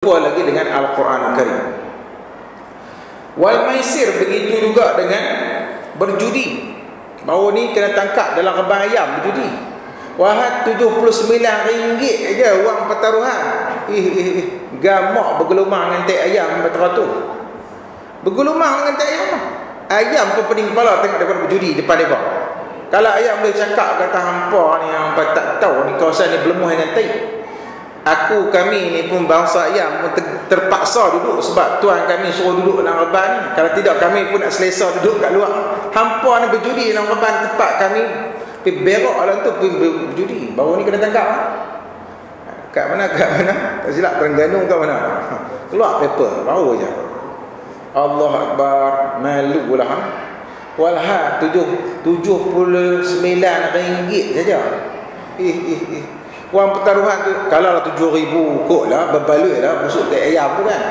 lagi dengan Al-Quran Karim. Wal maisir, begitu juga dengan berjudi. Baru ni kena tangkap dalam rebah ayam berjudi. Wahad RM79 aja wang pertaruhan. Gamak bergelumang dengan tek ayam beratur. Bergelumang dengan tek ayam. Ayam pun pening kepala tengok daripada berjudi depan mereka. Kalau ayam boleh cakap kata hampa ni hampa tak tahu ni kawasan ni berlemuh dengan tek. Kami ni pun bangsa ayam terpaksa duduk sebab tuan kami suruh duduk dalam reban ni. Kalau tidak kami pun nak selesa duduk kat luar. Hampa ni berjudi dalam reban tempat kami. Pergi berok lah tu pergi berjudi. Baru ni kena tangkap. Kat mana? Tak silap Terengganu kat mana? Keluar paper baru je. Allah Akbar, malu lah. Walha RM79 saja. Wang pertaruhan tu kalau lah 7,000 kot lah, berbaloi lah busuk tek ayam tu kan.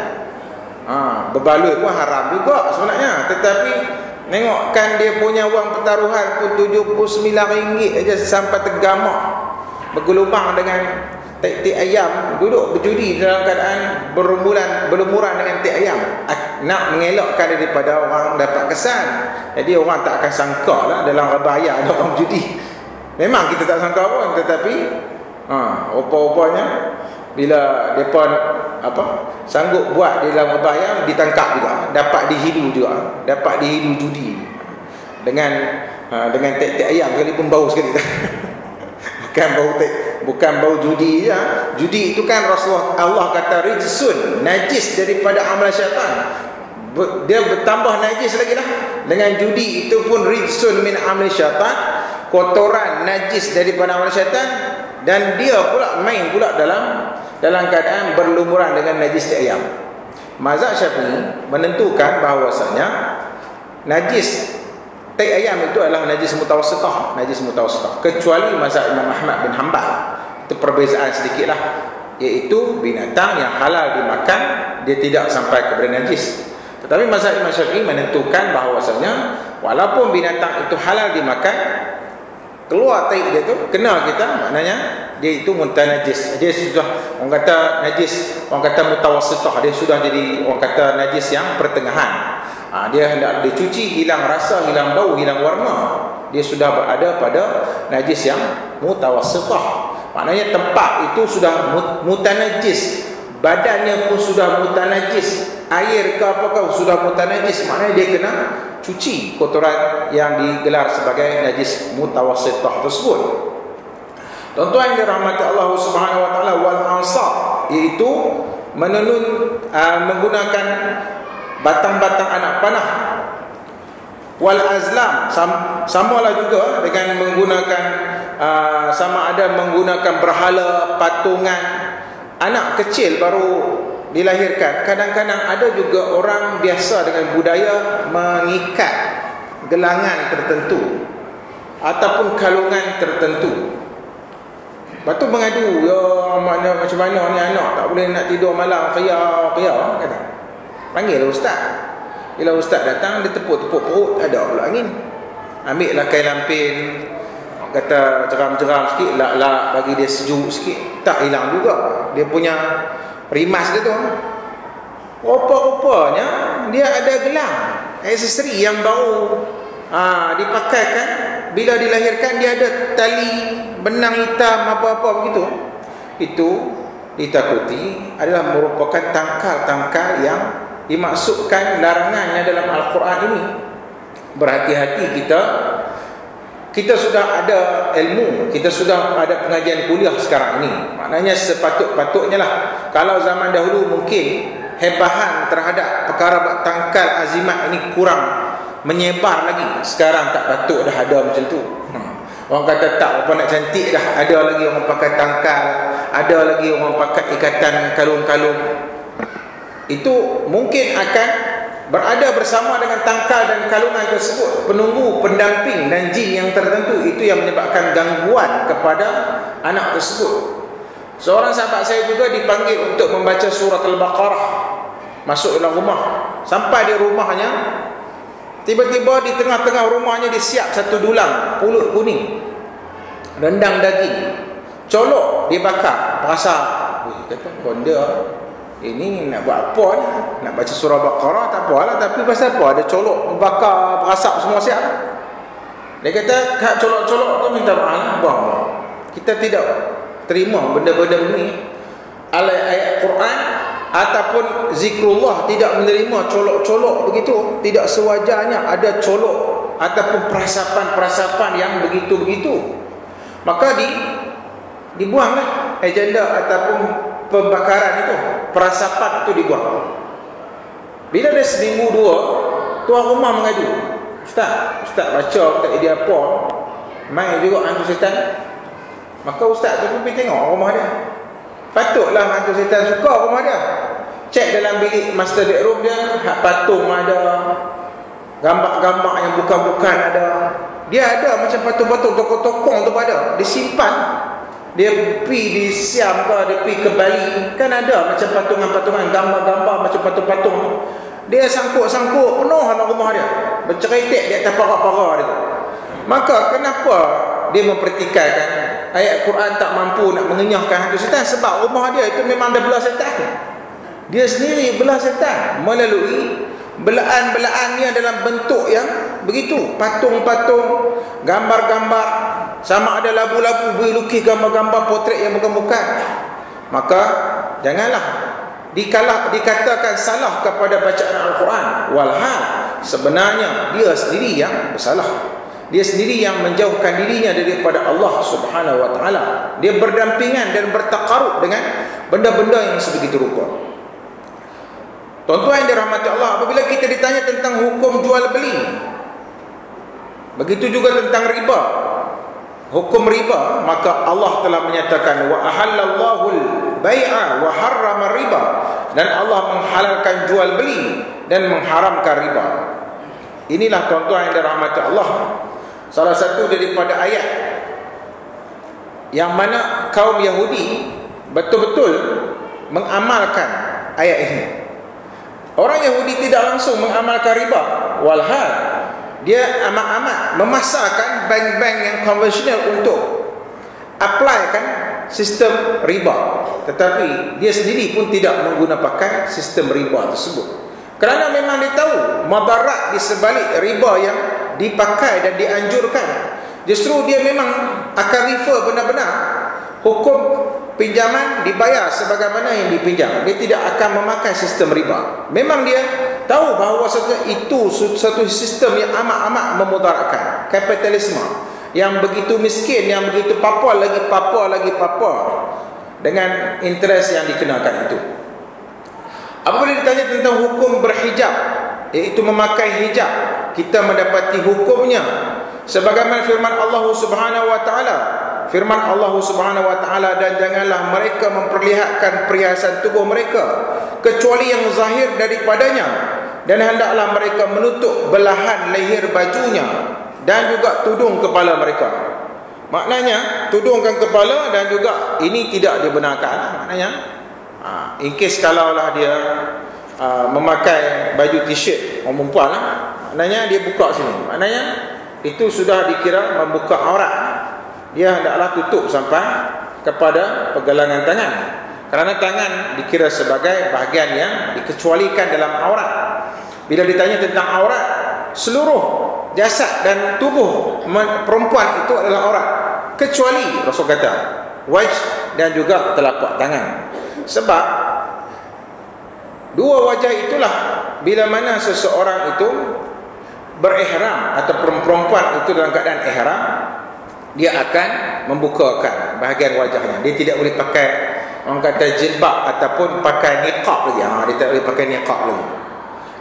Berbaloi pun haram juga sebenarnya, tetapi nengokkan dia punya wang pertaruhan pun RM79 aja sampai tergamak bergelumang dengan tek ayam, duduk berjudi dalam keadaan berlumuran dengan tek ayam. Nak mengelakkan daripada orang dapat kesan. Jadi orang tak akan sangka lah dalam rebaya ada orang berjudi. Memang kita tak sangka pun, tetapi rupa-rupanya bila mereka sanggup buat di dalam rebaya, ditangkap juga, dapat dihidu juga, dapat dihidu judi dengan tek ayam sekali pun bau sekali. bukan bau judi je. Judi itu kan Rasulullah Allah kata rijsun, najis daripada amal syaitan. Dia bertambah najis lagi lah. Dengan judi itu pun rijsun min amal syaitan, kotoran najis daripada amal syaitan. Dan dia pula main pula dalam keadaan berlumuran dengan najis tek ayam. Mazhab Syafi'i menentukan bahawasanya najis tek ayam itu adalah najis mutawassithah, kecuali mazhab Imam Ahmad bin Hanbal. Itu perbezaan sedikitlah, iaitu binatang yang halal dimakan dia tidak sampai kepada najis. Tetapi mazhab Imam Syafi'i menentukan bahawasanya walaupun binatang itu halal dimakan, keluar taik dia tu kena kita, maknanya dia itu mutanajis. Dia sudah orang kata najis, orang kata mutawassithah, dia sudah jadi orang kata najis yang pertengahan. Dia hendak dicuci, hilang rasa, hilang bau, hilang warna, dia sudah berada pada najis yang mutawassithah. Maknanya tempat itu sudah mutanajis, badannya pun sudah mutanajis, air ke apakah sudah mutanajis, maknanya dia kena cuci kotoran yang digelar sebagai najis mutawassithah tersebut. Tuan-tuan yang dirahmati Allah Subhanahu wa taala, wal ansab, iaitu menggunakan batang-batang anak panah. Wal azlam, samalah juga dengan menggunakan sama ada menggunakan berhala, patungan. Anak kecil baru dilahirkan, kadang-kadang ada juga orang biasa dengan budaya mengikat gelangan tertentu ataupun kalungan tertentu. Lepas tu mengadu, ya macam mana ni anak tak boleh nak tidur malam, qiyah kata. Panggil ustaz. Bila ustaz datang, dia tepuk-tepuk perut, ada pula angin. Ambil lah kain lampin, kata jeram-jeram sikit, lak-lak, bagi dia sejuk sikit, tak hilang juga dia punya rimas dia tu. Rupa-rupanya dia ada gelang, aksesori yang baru dipakaikan. Bila dilahirkan dia ada tali benang hitam apa-apa begitu. Itu ditakuti adalah merupakan tangkal-tangkal yang dimaksudkan larangannya dalam Al-Quran ini. Berhati-hati kita sudah ada ilmu, kita sudah ada pengajian kuliah sekarang ini. Maknanya sepatut-patutnya lah. Kalau zaman dahulu mungkin hebahan terhadap perkara tangkal azimat ini kurang menyebar lagi. Sekarang tak patut dah ada macam tu. Orang kata tak apa nak cantik dah, ada lagi orang pakai tangkal, ada lagi orang pakai ikatan kalung-kalung. Itu mungkin akan berada bersama dengan tangkal dan kalungan tersebut, penunggu, pendamping dan jin yang tertentu. Itu yang menyebabkan gangguan kepada anak tersebut. Seorang sahabat saya juga dipanggil untuk membaca surah Al-Baqarah, masuk dalam rumah. Sampai di rumahnya, tiba-tiba di tengah-tengah rumahnya disiap satu dulang pulut kuning, rendang daging, colok dia bakar. Perasa, kata konda ini nak buat apa ni? Nak baca surah Baqarah tak apalah, tapi pasal apa? Ada colok, bakar, berasap semua siap. Dia kata, hak colok-colok tu minta maaf, buang. Kita tidak terima benda-benda ini. Ayat Quran ataupun zikrullah tidak menerima colok-colok begitu. Tidak sewajarnya ada colok ataupun perasapan-perasapan yang begitu-begitu. Maka dibuanglah agenda ataupun pembakaran itu, perasapan itu dibuang. Bila dah seminggu dua, tuan rumah mengadu, Ustaz baca tak dia apa, main juga hantu setan. Maka ustaz tu pun pergi tengok rumah dia. Patutlah hantu setan suka rumah dia. Cek dalam bilik master bedroom dia, patung ada, gambar-gambar yang bukan-bukan ada. Dia ada macam patung-patung tokoh-tokoh tu pada, disimpan. Dia pergi di Siam ke, dia pergi ke Bali, kan ada macam patungan-patungan, gambar-gambar macam patung-patung tu. Dia sangkut-sangkut penuh dalam rumah dia, berceretek di atas parak-parak dia. Maka kenapa dia mempertikaikan ayat Quran tak mampu nak mengenyahkan hantu setan? Sebab rumah dia itu memang ada belah setan. Dia sendiri belah setan melalui belaan-belaannya dalam bentuk yang begitu, patung-patung, gambar-gambar, sama ada labu-labu berlukis gambar-gambar potret yang bukan-bukan. Maka janganlah dikatakan salah kepada bacaan Al-Quran, walhal sebenarnya dia sendiri yang bersalah. Dia sendiri yang menjauhkan dirinya daripada Allah Subhanahu wa taala. Dia berdampingan dan bertakarub dengan benda-benda yang sebegitu rupa. Tuan-tuan yang dirahmati Allah, apabila kita ditanya tentang hukum jual beli, begitu juga tentang riba, hukum riba, maka Allah telah menyatakan wa ahallallahu al-bai'a wa harrama riba, dan Allah menghalalkan jual beli dan mengharamkan riba. Inilah tuan-tuan yang dirahmati Allah, salah satu daripada ayat yang mana kaum Yahudi betul-betul mengamalkan ayat ini. Orang Yahudi tidak langsung mengamalkan riba, walhal dia amat-amat memasarkan bank-bank yang konvensional untuk applykan sistem riba, tetapi dia sendiri pun tidak menggunakan sistem riba tersebut, kerana memang dia tahu madarat di sebalik riba yang dipakai dan dianjurkan. Justru dia memang akan refer benar-benar hukum pinjaman dibayar sebagaimana yang dipinjam. Dia tidak akan memakai sistem riba. Memang dia tahu bahawa itu satu sistem yang amat-amat memudaratkan, kapitalisme yang begitu miskin, yang begitu papa lagi dengan interest yang dikenakan itu. Apabila ditanya tentang hukum berhijab, iaitu memakai hijab, kita mendapati hukumnya sebagaimana firman Allah Subhanahu wa taala. Firman Allah Subhanahu wa taala, dan janganlah mereka memperlihatkan perhiasan tubuh mereka kecuali yang zahir daripadanya, dan hendaklah mereka menutup belahan leher bajunya dan juga tudung kepala mereka. Maknanya tudungkan kepala, dan juga ini tidak dibenarkan. Maknanya in case kalaulah dia memakai baju t-shirt orang perempuan lah, maknanya dia buka sini, maknanya itu sudah dikira membuka aurat. Dia hendaklah tutup sampai kepada pergelangan tangan, kerana tangan dikira sebagai bahagian yang dikecualikan dalam aurat. Bila ditanya tentang aurat, seluruh jasad dan tubuh perempuan itu adalah aurat, kecuali Rasul kata wajh dan juga telapak tangan. Sebab dua wajah itulah bila mana seseorang itu berihram atau perempuan itu dalam keadaan ihram, dia akan membukakan bahagian wajahnya. Dia tidak boleh pakai, orang kata, jilbab ataupun pakai niqab lagi. Dia tak boleh pakai niqab lagi.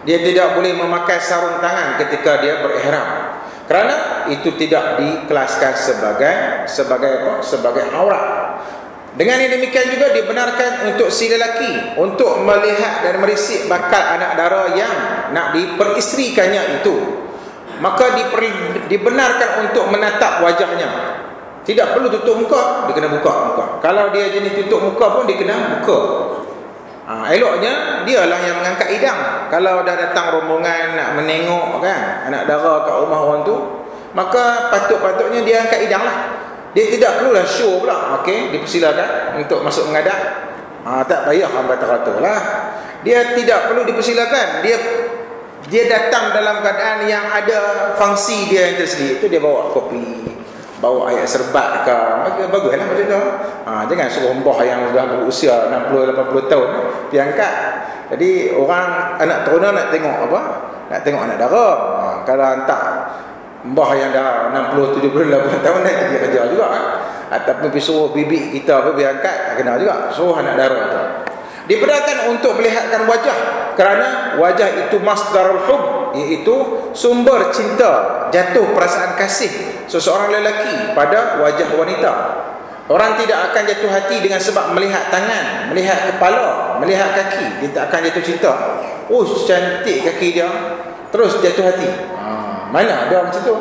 Dia tidak boleh memakai sarung tangan ketika dia berihram, kerana itu tidak dikelaskan sebagai apa? Sebagai aurat. Dengan yang demikian juga dibenarkan untuk si lelaki untuk melihat dan merisik bakal anak dara yang nak diperistrikannya itu. Maka dibenarkan untuk menatap wajahnya. Tidak perlu tutup muka, dia kena buka muka. Kalau dia jenis tutup muka pun dia kena buka. Eloknya dialah yang mengangkat hidang. Kalau dah datang rombongan nak menengok kan anak dara kat rumah orang tu, maka patut-patutnya dia angkat hidang lah. Dia tidak perlulah show pula. Okey, dipersilakan untuk masuk menghadap. Tak payah hamba teratur lah. Dia tidak perlu dipersilakan. Dia datang dalam keadaan yang ada fungsi dia yang tersendiri. Itu dia bawa kopi, bawa ayat serbat ke, baguslah macam tu. Jangan suruh mbah yang sudah berusia 60-80 tahun dia angkat. Jadi orang anak teruna nak tengok apa? Nak tengok anak dara. Kalau hantar mbah yang dah 60-70-80 tahun dia kerja juga ataupun pergi suruh bibi kita apa biar angkat, tak kena juga. Suruh anak dara tu. Diperintahkan untuk melihatkan wajah, kerana wajah itu masdarul hub, iaitu sumber cinta, jatuh perasaan kasih seseorang lelaki pada wajah wanita. Orang tidak akan jatuh hati dengan sebab melihat tangan, melihat kepala, melihat kaki. Dia tak akan jatuh cinta. Oh, cantik kaki dia, terus jatuh hati. Mana ada macam tu?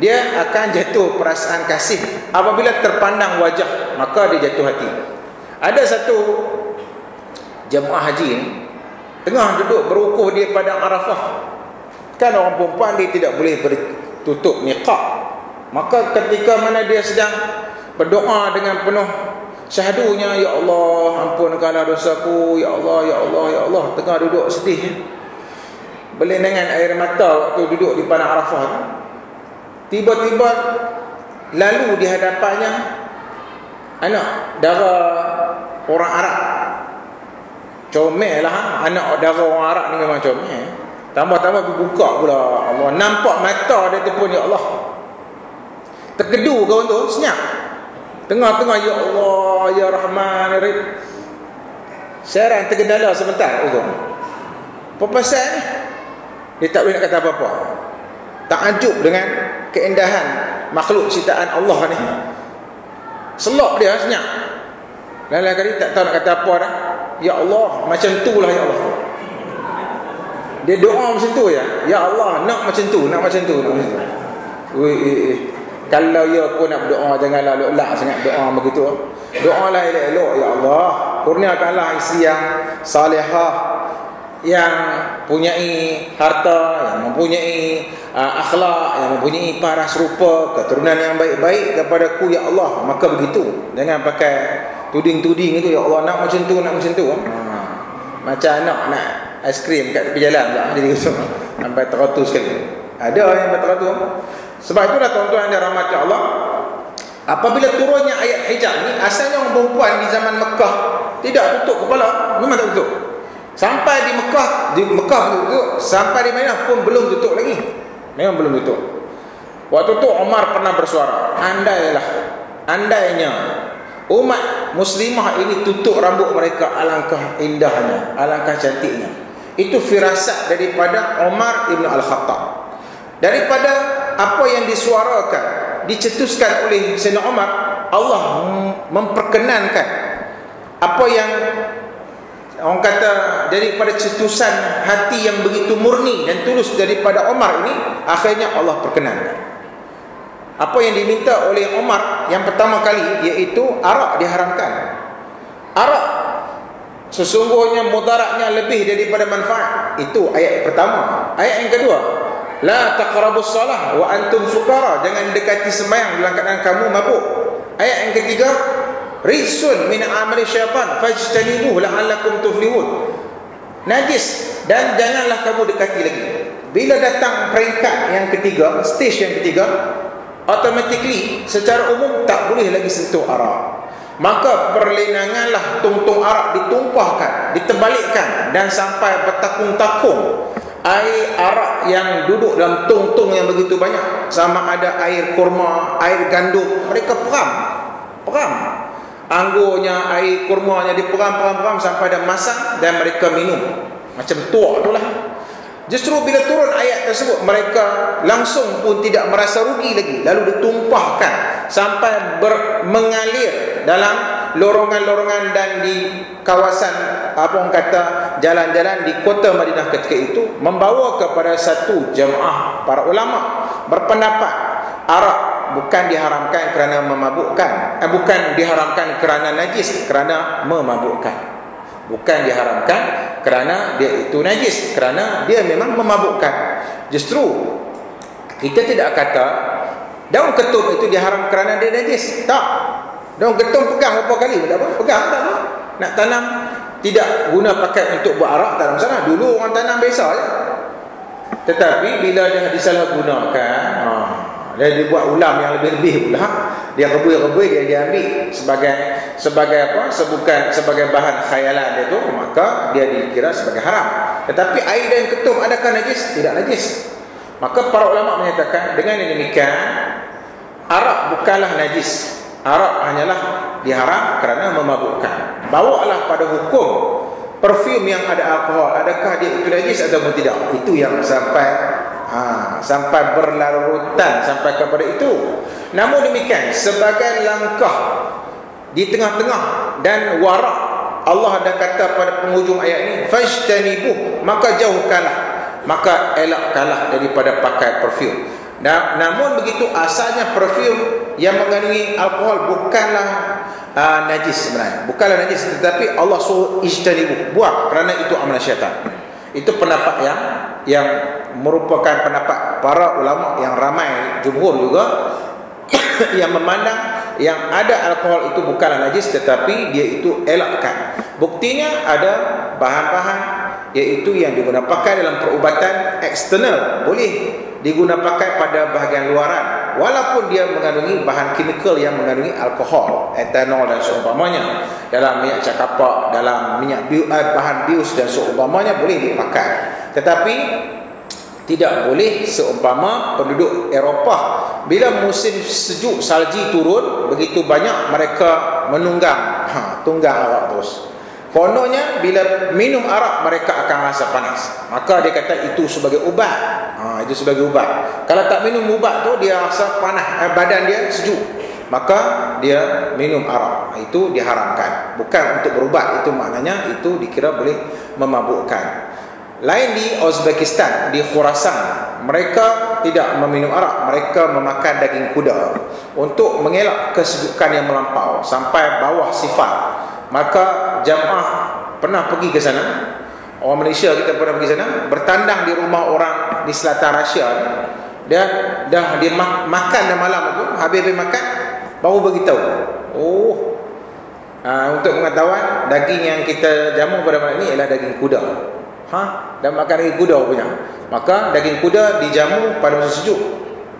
Dia akan jatuh perasaan kasih apabila terpandang wajah, maka dia jatuh hati. Ada satu jemaah haji ni tengah duduk berukuh dia pada Arafah. Kan orang perempuan dia tidak boleh bertutup niqab. Maka ketika mana dia sedang berdoa dengan penuh syahdunya, ya Allah ampunkanlah dosaku, ya Allah, ya Allah, ya Allah, tengah duduk sedih, berlinangan air mata waktu duduk di padang Arafah tu. Tiba-tiba lalu di hadapannya anak dara orang Arab. Comel lah, anak dara orang Arab ni memang comel. Tambah-tambah buka pula, Allah nampak mata dia tu pun, ya Allah. Terkedu kawan tu, senyap. Tengah-tengah, ya Allah, ya Rahman, ya Rahim. Sekarang tergendala sebentar uzur. Apa pasal ni? Dia tak boleh nak kata apa-apa. Takjub dengan keindahan makhluk ciptaan Allah ni. Selok dia senyap. Lain-lain kali tak tahu nak kata apa dah. Ya Allah, macam tu lah ya Allah. Dia doa macam tu ya. Ya Allah, nak macam tu, nak macam tu, nak macam tu. Kalau ya aku nak berdoa, janganlah lelak sangat doa begitu. Doalah elok-elok, ya Allah, kurniakanlah isteri yang salihah, yang mempunyai harta, yang mempunyai akhlak, yang mempunyai paras rupa, keturunan yang baik-baik kepadaku ya Allah. Maka begitu. Jangan pakai tuding-tuding itu, ya Allah nak macam tu, nak macam tu. Macam anak nak aiskrim kat tepi jalan pula, jadi gitu. Sampai teratur sekali. Ada yang teratur. Sebab itulah tuan-tuan yang dirahmati Allah, apabila turunnya ayat hijab ni, asalnya orang perempuan di zaman Mekah tidak tutup kepala, memang tak tutup. Sampai di Mekah tutup, sampai di Madinah pun belum tutup lagi. Memang belum tutup. Waktu tu Umar pernah bersuara, andainya umat muslimah ini tutup rambut mereka, alangkah indahnya, alangkah cantiknya. Itu firasat daripada Umar ibn Al-Khattab. Daripada apa yang disuarakan, dicetuskan oleh Sayyidina Umar, Allah memperkenankan apa yang orang kata daripada cetusan hati yang begitu murni dan tulus daripada Umar ini, akhirnya Allah perkenankan. Apa yang diminta oleh Umar yang pertama kali, iaitu arak diharamkan. Arak sesungguhnya mudaratnya lebih daripada manfaat. Itu ayat pertama. Ayat yang kedua, la taqrabus salah wa antum sukara, jangan dekati sembahyang dalam keadaan kamu mabuk. Ayat yang ketiga, rijsun min amali syaitan fajtanibuhu la'allakum tuflihun, najis dan janganlah kamu dekati lagi. Bila datang peringkat yang ketiga, stage yang ketiga, automatically secara umum tak boleh lagi sentuh arak. Maka perlinanganlah tungtung arak ditumpahkan, diterbalikkan dan sampai bertakung-takung air arak yang duduk dalam tungtung yang begitu banyak, sama ada air kurma, air gandum, mereka peram anggurnya, air kurmanya diperam sampai ada masak dan mereka minum. Macam tuak itulah. Justru bila turun ayat tersebut, mereka langsung pun tidak merasa rugi lagi, lalu ditumpahkan sampai mengalir dalam lorongan-lorongan dan di kawasan apa orang kata jalan-jalan di kota Madinah ketika itu, membawa kepada satu jemaah para ulama berpendapat arak bukan diharamkan kerana memabukkan, bukan diharamkan kerana najis, kerana memabukkan. Bukan diharamkan kerana dia itu najis, kerana dia memang memabukkan. Justru kita tidak kata daun ketum itu diharam kerana dia najis. Tak. Daun ketum pegang berapa kali? Tak apa. Pegang tak apa. Nak tanam tidak guna pakai untuk buat arak, tak ada masalah. Dulu orang tanam biasa je. Tetapi bila dah disalahgunakan, dia dibuat ulam yang lebih-lebih pula, dia rebui-rebui, dia ambil sebagai apa? Sebagai bahan khayalan dia tu, maka dia dikira sebagai haram. Tetapi air dan ketum adakah najis? Tidak najis. Maka para ulama menyatakan dengan yang demikian, arak bukanlah najis. Arak hanyalah diharam kerana memabukkan. Bawalah pada hukum parfum yang ada alkohol, adakah dia itu najis atau tidak? Itu yang sampai berlarutan sampai kepada itu. Namun demikian, sebagai langkah di tengah-tengah dan warak, Allah dah kata pada penghujung ayat ini, fajtanibuh, maka jauhkanlah, maka elakkanlah daripada pakai parfum. Namun begitu, asalnya parfum yang mengandungi alkohol bukanlah najis sebenarnya, bukanlah najis, tetapi Allah suruh ijtanibu, buang, kerana itu amalan syaitan. Itu pendapat yang merupakan pendapat para ulama yang ramai, jumhur juga yang memandang yang ada alkohol itu bukanlah najis, tetapi dia itu elakkan. Buktinya ada bahan-bahan iaitu yang digunakan pakai dalam perubatan eksternal, boleh digunakan pakai pada bahagian luaran, walaupun dia mengandungi bahan kimikal yang mengandungi alkohol, etanol dan seumpamanya. Dalam minyak cakapak, dalam minyak bahan bius dan seumpamanya boleh dipakai. Tetapi tidak boleh seumpama penduduk Eropah, bila musim sejuk, salji turun, begitu banyak mereka menunggang tunggang arak terus. Kononnya bila minum arak mereka akan rasa panas, maka dia kata itu sebagai ubat. Itu sebagai ubat. Kalau tak minum ubat tu, dia rasa panas, badan dia sejuk, maka dia minum arak. Itu diharamkan, bukan untuk berubat. Itu maknanya itu dikira boleh memabukkan. Lain di Uzbekistan, di Khurasan, mereka tidak meminum arak, mereka memakan daging kuda untuk mengelak kesejukan yang melampau sampai bawah sifat. Maka jamaah pernah pergi ke sana, orang Malaysia kita pernah pergi sana, bertandang di rumah orang di selatan Rusia. Dia makan dah malam tu, habis makan baru beritahu, untuk pengetahuan, daging yang kita jamu pada malam ini ialah daging kuda. Dan makan daging kuda punya. Maka daging kuda dijamu pada musim sejuk,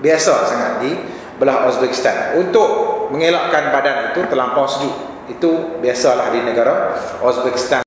biasa sangat di belah Uzbekistan, untuk mengelakkan badan itu terlampau sejuk. Itu biasalah di negara Uzbekistan.